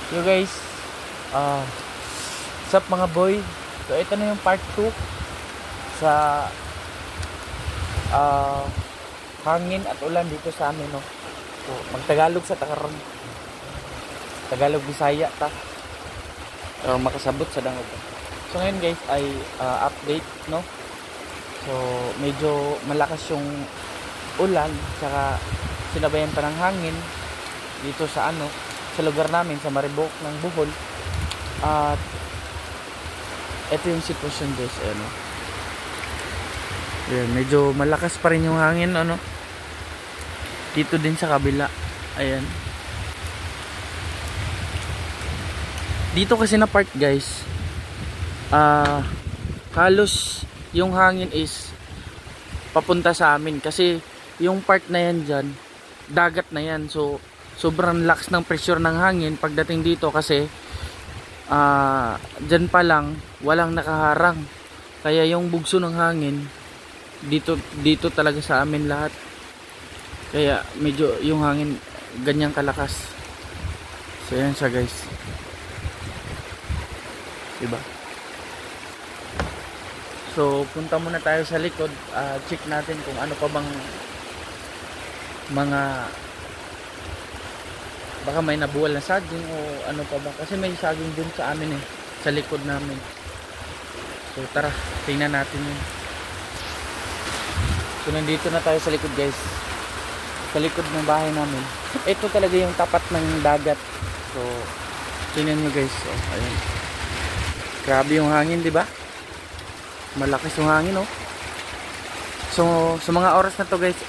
Yo guys, sup mga boy. So ito na yung part 2 sa hangin at ulan dito sa amin, no. So magtagalog sa takaron. Tagalog Bisaya ta. Or makasabot sa dangog. So ngayon guys ay update, no. So medyo malakas yung ulan, saka sinabayan pa ng hangin dito sa sa lugar namin sa Maribok ng Bohol. At ito yung sitwasyon guys, Ayan, medyo malakas pa rin yung hangin, dito din sa kabila. Ayan. Dito kasi na part guys, halos yung hangin is papunta sa amin kasi yung part na yan dyan, dagat na yan. So sobrang lakas ng pressure ng hangin pagdating dito kasi dyan pa lang walang nakaharang, kaya yung bugso ng hangin dito talaga sa amin lahat, kaya medyo yung hangin ganyang kalakas. So yan siya guys, diba? So punta muna tayo sa likod, check natin kung ano pa bang mga, baka may nabuwal na saging o ano pa ba, kasi may saging dun sa amin sa likod namin. So tara, tingnan natin yun. So nandito na tayo sa likod guys, sa likod ng bahay namin. Ito talaga yung tapat ng dagat. So tingnan nyo guys, ayun, grabe yung hangin, di ba? Malakas yung hangin, oh. So sa mga oras na to guys,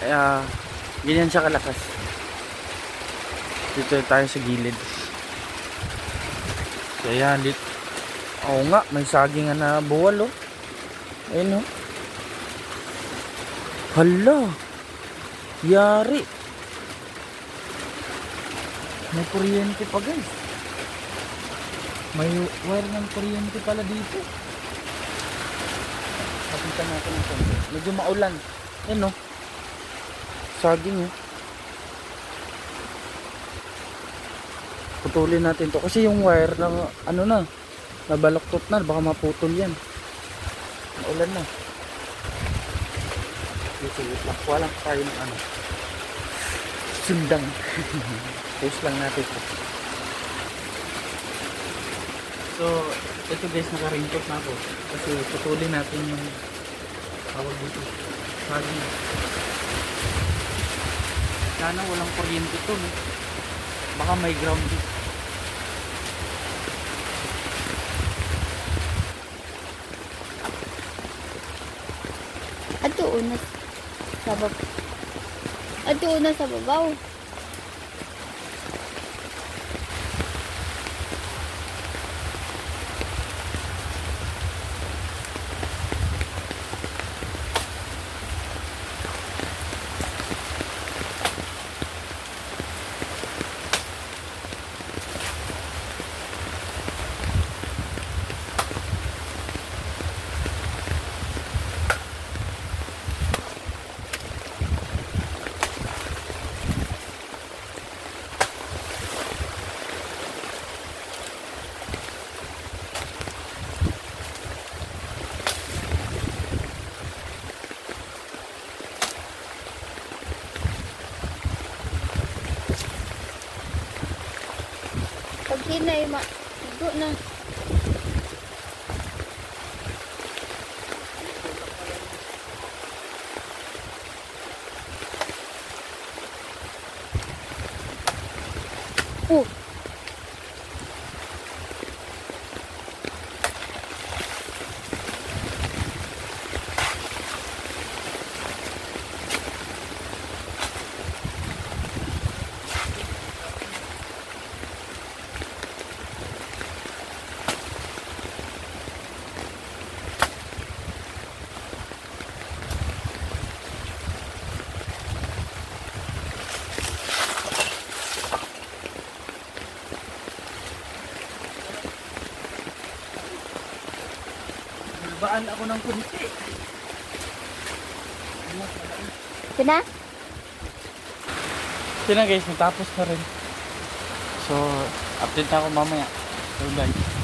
ganyan siya kalakas. Dito tayo sa gilid. So ayan, dito. Oo nga, may saging na buwal, oh. Ayun, oh. Hala, yari. May kuryente pa guys. May wire ng kuryente pala dito. Kapitan natin ang konti. Medyo maulan. Ayun, oh. Saging, oh. Putulin natin to kasi yung wire na nabaloktot na, baka maputol yan. Maulan na. Dito lakwa lang tayo ng sundang. Post lang natin to. So ito guys, naka-raincoat na ako kasi putulin natin yung tawag dito, saging. Sana walang kuryente to, no? Baka may ground dito. Ato una sa babaw. Pag kinay do na. Baan ako ng kunti. Kina? Kina guys, natapos na rin. So Update na ako mamaya. So guys.